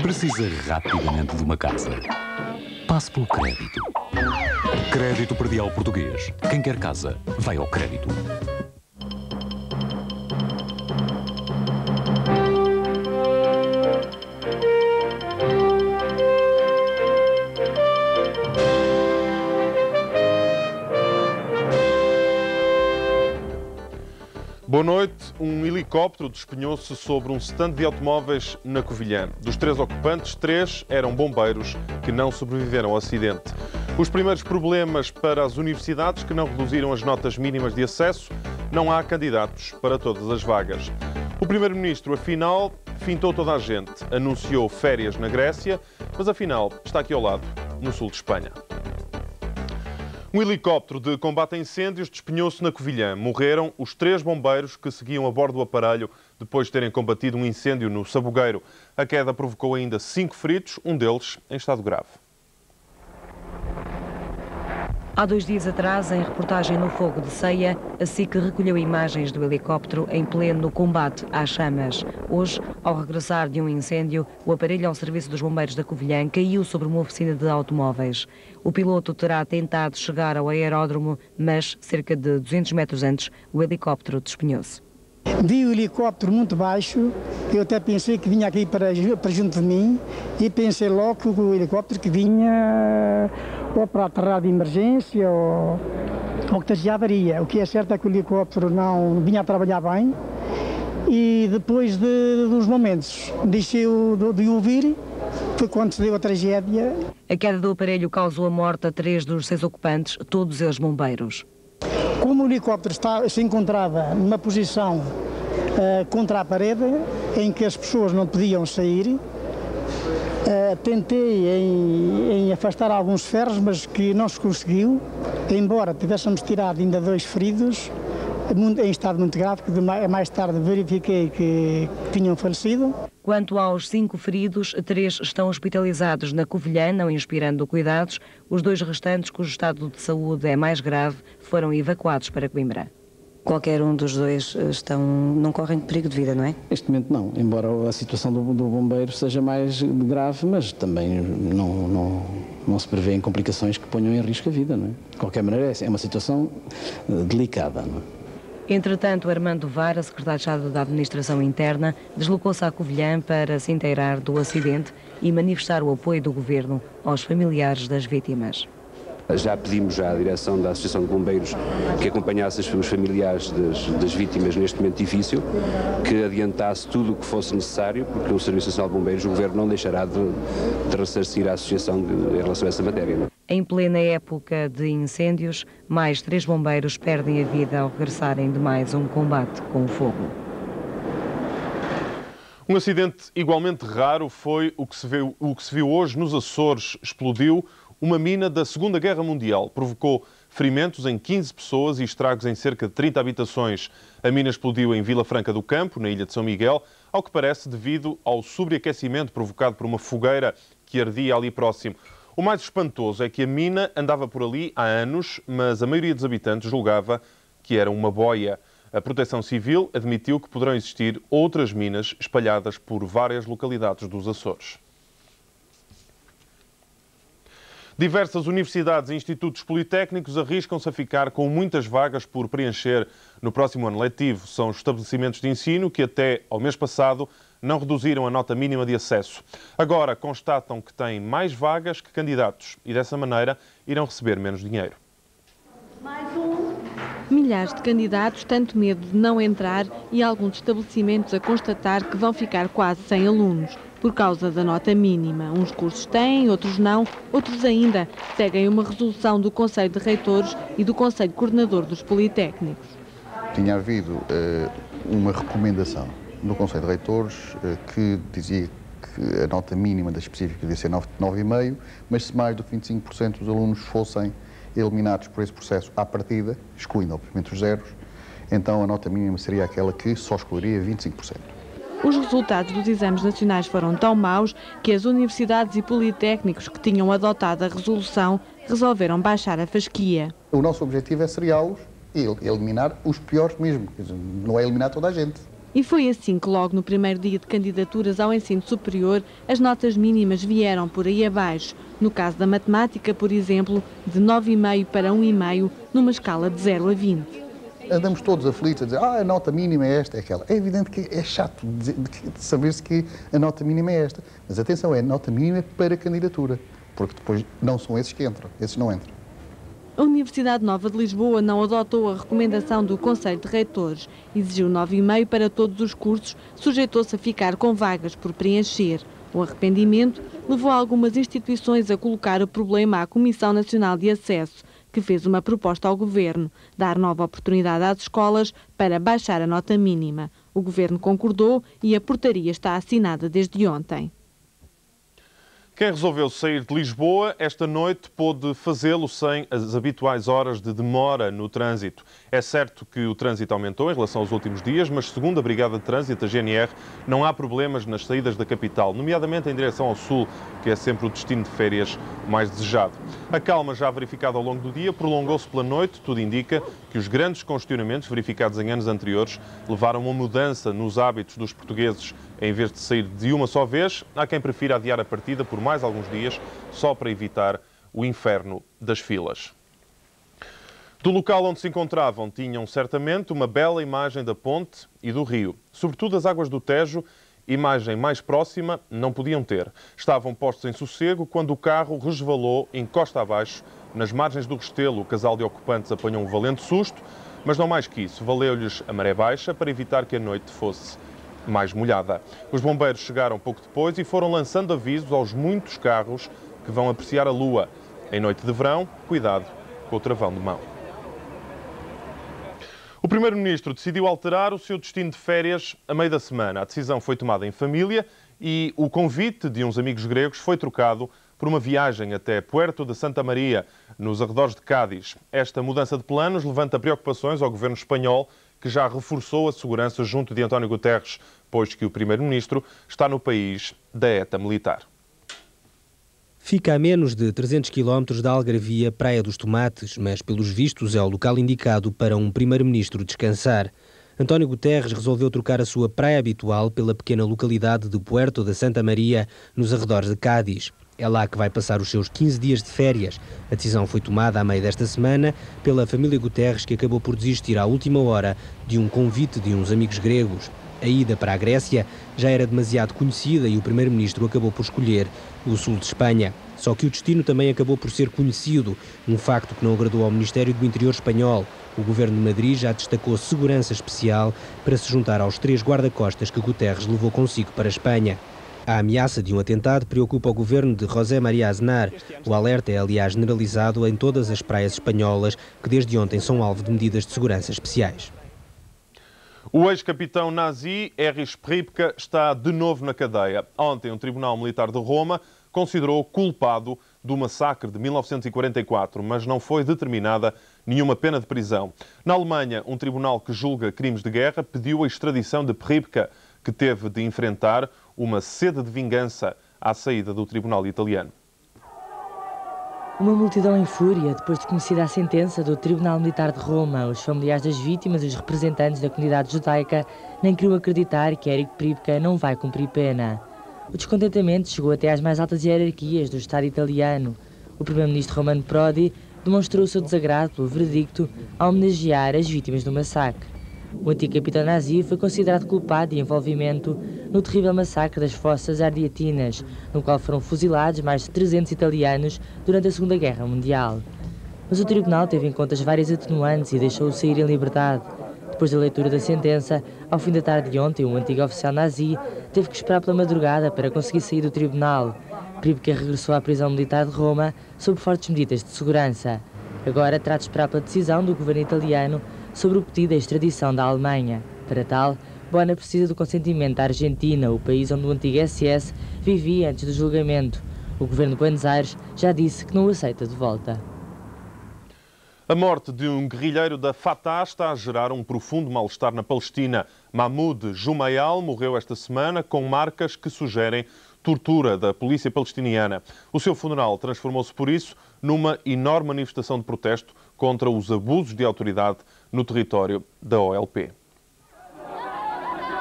Precisa rapidamente de uma casa. Passe pelo crédito. Crédito Predial Português. Quem quer casa, vai ao crédito. Boa noite. Um helicóptero despenhou-se sobre um stand de automóveis na Covilhã. Dos 3 ocupantes, 3 eram bombeiros que não sobreviveram ao acidente. Os primeiros problemas para as universidades que não reduziram as notas mínimas de acesso. Não há candidatos para todas as vagas. O primeiro-ministro, afinal, fintou toda a gente. Anunciou férias na Grécia, mas afinal está aqui ao lado, no sul de Espanha. Um helicóptero de combate a incêndios despenhou-se na Covilhã. Morreram os 3 bombeiros que seguiam a bordo do aparelho depois de terem combatido um incêndio no Sabugueiro. A queda provocou ainda 5 feridos, um deles em estado grave. Há 2 dias atrás, em reportagem no Fogo de Ceia, a SIC recolheu imagens do helicóptero em pleno combate às chamas. Hoje, ao regressar de um incêndio, o aparelho ao serviço dos bombeiros da Covilhã caiu sobre uma oficina de automóveis. O piloto terá tentado chegar ao aeródromo, mas cerca de 200 metros antes, o helicóptero despenhou-se. Vi o helicóptero muito baixo, eu até pensei que vinha aqui para junto de mim e pensei logo que o helicóptero que vinha ou para aterrar de emergência ou que esteja avaria. O que é certo é que o helicóptero não vinha a trabalhar bem e depois dos momentos deixou de ouvir, foi quando se deu a tragédia. A queda do aparelho causou a morte a 3 dos 6 ocupantes, todos eles bombeiros. Como o helicóptero se encontrava numa posição contra a parede, em que as pessoas não podiam sair, tentei em afastar alguns ferros, mas que não se conseguiu, embora tivéssemos tirado ainda 2 feridos, em estado muito grave, que mais tarde verifiquei que tinham falecido. Quanto aos 5 feridos, 3 estão hospitalizados na Covilhã, não inspirando cuidados. Os 2 restantes, cujo estado de saúde é mais grave, foram evacuados para Coimbra. Qualquer um dos 2 não correm perigo de vida, não é? Neste momento não, embora a situação do bombeiro seja mais grave, mas também não se prevêem complicações que ponham em risco a vida, não é? De qualquer maneira, é uma situação delicada, não é? Entretanto, Armando Vara, secretário-de da Administração Interna, deslocou-se à Covilhã para se inteirar do acidente e manifestar o apoio do Governo aos familiares das vítimas. Já pedimos à direção da Associação de Bombeiros que acompanhasse os familiares das vítimas neste momento difícil, que adiantasse tudo o que fosse necessário, porque o Serviço Nacional de Bombeiros, o Governo não deixará de ressarcir a Associação em relação a essa matéria. Não? Em plena época de incêndios, mais 3 bombeiros perdem a vida ao regressarem de mais um combate com o fogo. Um acidente igualmente raro foi o que se viu hoje nos Açores. Explodiu uma mina da Segunda Guerra Mundial. Provocou ferimentos em 15 pessoas e estragos em cerca de 30 habitações. A mina explodiu em Vila Franca do Campo, na ilha de São Miguel, ao que parece devido ao sobreaquecimento provocado por uma fogueira que ardia ali próximo. O mais espantoso é que a mina andava por ali há anos, mas a maioria dos habitantes julgava que era uma boia. A Proteção Civil admitiu que poderão existir outras minas espalhadas por várias localidades dos Açores. Diversas universidades e institutos politécnicos arriscam-se a ficar com muitas vagas por preencher no próximo ano letivo. São os estabelecimentos de ensino que até ao mês passado não reduziram a nota mínima de acesso. Agora constatam que têm mais vagas que candidatos e dessa maneira irão receber menos dinheiro. Milhares de candidatos, tanto medo de não entrar e alguns estabelecimentos a constatar que vão ficar quase sem alunos por causa da nota mínima. Uns cursos têm, outros não, outros ainda seguem uma resolução do Conselho de Reitores e do Conselho Coordenador dos Politécnicos. Tinha havido uma recomendação no Conselho de Reitores que dizia que a nota mínima da específica devia ser 9,5, mas se mais do que 25% dos alunos fossem eliminados por esse processo à partida, excluindo obviamente os zeros, então a nota mínima seria aquela que só excluiria 25%. Os resultados dos exames nacionais foram tão maus que as universidades e politécnicos que tinham adotado a resolução resolveram baixar a fasquia. O nosso objetivo é seriá-los e eliminar os piores mesmo, não é eliminar toda a gente. E foi assim que logo no primeiro dia de candidaturas ao ensino superior, as notas mínimas vieram por aí abaixo. No caso da matemática, por exemplo, de 9,5 para 1,5, numa escala de 0 a 20. Andamos todos aflitos a dizer, a nota mínima é esta, é aquela. É evidente que é chato de saber-se que a nota mínima é esta. Mas atenção, é a nota mínima para candidatura, porque depois não são esses que entram, esses não entram. A Universidade Nova de Lisboa não adotou a recomendação do Conselho de Reitores. Exigiu 9,5 para todos os cursos, sujeitou-se a ficar com vagas por preencher. O arrependimento levou algumas instituições a colocar o problema à Comissão Nacional de Acesso, que fez uma proposta ao Governo, dar nova oportunidade às escolas para baixar a nota mínima. O Governo concordou e a portaria está assinada desde ontem. Quem resolveu sair de Lisboa esta noite pôde fazê-lo sem as habituais horas de demora no trânsito. É certo que o trânsito aumentou em relação aos últimos dias, mas segundo a Brigada de Trânsito, a GNR, não há problemas nas saídas da capital, nomeadamente em direção ao sul, que é sempre o destino de férias mais desejado. A calma já verificada ao longo do dia prolongou-se pela noite. Tudo indica que os grandes congestionamentos verificados em anos anteriores levaram a uma mudança nos hábitos dos portugueses. Em vez de sair de uma só vez, há quem prefira adiar a partida por mais alguns dias, só para evitar o inferno das filas. Do local onde se encontravam, tinham certamente uma bela imagem da ponte e do rio. Sobretudo as águas do Tejo, imagem mais próxima, não podiam ter. Estavam postos em sossego quando o carro resvalou encosta abaixo. Nas margens do Restelo, o casal de ocupantes apanhou um valente susto, mas não mais que isso. Valeu-lhes a maré baixa para evitar que a noite fosse mais molhada. Os bombeiros chegaram pouco depois e foram lançando avisos aos muitos carros que vão apreciar a lua. Em noite de verão, cuidado com o travão de mão. O Primeiro-Ministro decidiu alterar o seu destino de férias a meio da semana. A decisão foi tomada em família e o convite de uns amigos gregos foi trocado por uma viagem até Puerto de Santa Maria, nos arredores de Cádiz. Esta mudança de planos levanta preocupações ao governo espanhol, que já reforçou a segurança junto de António Guterres, pois que o Primeiro-Ministro está no país da ETA militar. Fica a menos de 300 km da algarvia Praia dos Tomates, mas pelos vistos é o local indicado para um Primeiro-Ministro descansar. António Guterres resolveu trocar a sua praia habitual pela pequena localidade de Puerto de Santa Maria, nos arredores de Cádiz. É lá que vai passar os seus 15 dias de férias. A decisão foi tomada a meio desta semana pela família Guterres, que acabou por desistir à última hora de um convite de uns amigos gregos. A ida para a Grécia já era demasiado conhecida e o Primeiro-Ministro acabou por escolher o sul de Espanha. Só que o destino também acabou por ser conhecido, um facto que não agradou ao Ministério do Interior espanhol. O governo de Madrid já destacou segurança especial para se juntar aos 3 guarda-costas que Guterres levou consigo para a Espanha. A ameaça de um atentado preocupa o governo de José María Aznar. O alerta é, aliás, generalizado em todas as praias espanholas, que desde ontem são alvo de medidas de segurança especiais. O ex-capitão nazi Erich Priebke está de novo na cadeia. Ontem, um tribunal militar de Roma considerou culpado do massacre de 1944, mas não foi determinada nenhuma pena de prisão. Na Alemanha, um tribunal que julga crimes de guerra pediu a extradição de Priebke, que teve de enfrentar uma sede de vingança à saída do tribunal italiano. Uma multidão em fúria depois de conhecida a sentença do Tribunal Militar de Roma. Os familiares das vítimas e os representantes da comunidade judaica nem queriam acreditar que Erich Priebke não vai cumprir pena. O descontentamento chegou até às mais altas hierarquias do Estado italiano. O primeiro-ministro Romano Prodi demonstrou o seu desagrado pelo veredicto ao homenagear as vítimas do massacre. O antigo capitão nazi foi considerado culpado de envolvimento no terrível massacre das Fossas Ardeatinas, no qual foram fuzilados mais de 300 italianos durante a Segunda Guerra Mundial. Mas o tribunal teve em conta as várias atenuantes e deixou-o sair em liberdade. Depois da leitura da sentença, ao fim da tarde de ontem, um antigo oficial nazi teve que esperar pela madrugada para conseguir sair do tribunal. Priebke regressou à prisão militar de Roma sob fortes medidas de segurança. Agora trata de esperar pela decisão do governo italiano sobre o pedido de extradição da Alemanha. Para tal, Bona precisa do consentimento da Argentina, o país onde o antigo SS vivia antes do julgamento. O governo de Buenos Aires já disse que não o aceita de volta. A morte de um guerrilheiro da Fatah está a gerar um profundo mal-estar na Palestina. Mahmoud Jumayal morreu esta semana com marcas que sugerem tortura da polícia palestiniana. O seu funeral transformou-se, por isso, numa enorme manifestação de protesto contra os abusos de autoridade no território da OLP.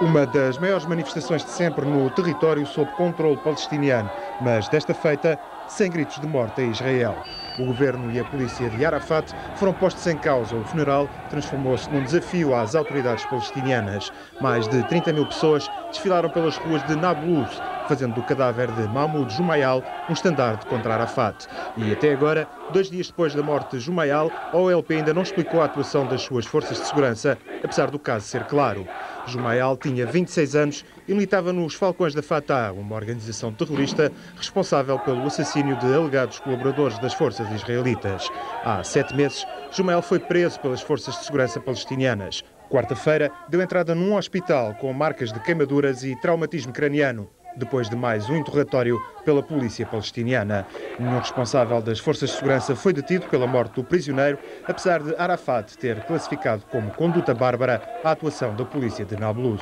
Uma das maiores manifestações de sempre no território sob controle palestiniano, mas desta feita sem gritos de morte a Israel. O governo e a polícia de Arafat foram postos em causa. O funeral transformou-se num desafio às autoridades palestinianas. Mais de 30 mil pessoas desfilaram pelas ruas de Nablus, fazendo do cadáver de Mahmoud Jumayal um estandarte contra Arafat. E até agora, 2 dias depois da morte de Jumayal, a OLP ainda não explicou a atuação das suas forças de segurança, apesar do caso ser claro. Jumayal tinha 26 anos e militava nos Falcões da Fatah, uma organização terrorista responsável pelo assassínio de alegados colaboradores das forças israelitas. Há 7 meses, Jumayal foi preso pelas forças de segurança palestinianas. Quarta-feira, deu entrada num hospital com marcas de queimaduras e traumatismo craniano, depois de mais um interrogatório pela polícia palestiniana. Nenhum responsável das forças de segurança foi detido pela morte do prisioneiro, apesar de Arafat ter classificado como conduta bárbara a atuação da polícia de Nablus.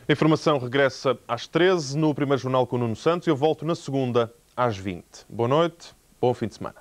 A informação regressa às 13 no primeiro jornal com o Nuno Santos e eu volto na segunda às 20. Boa noite, bom fim de semana.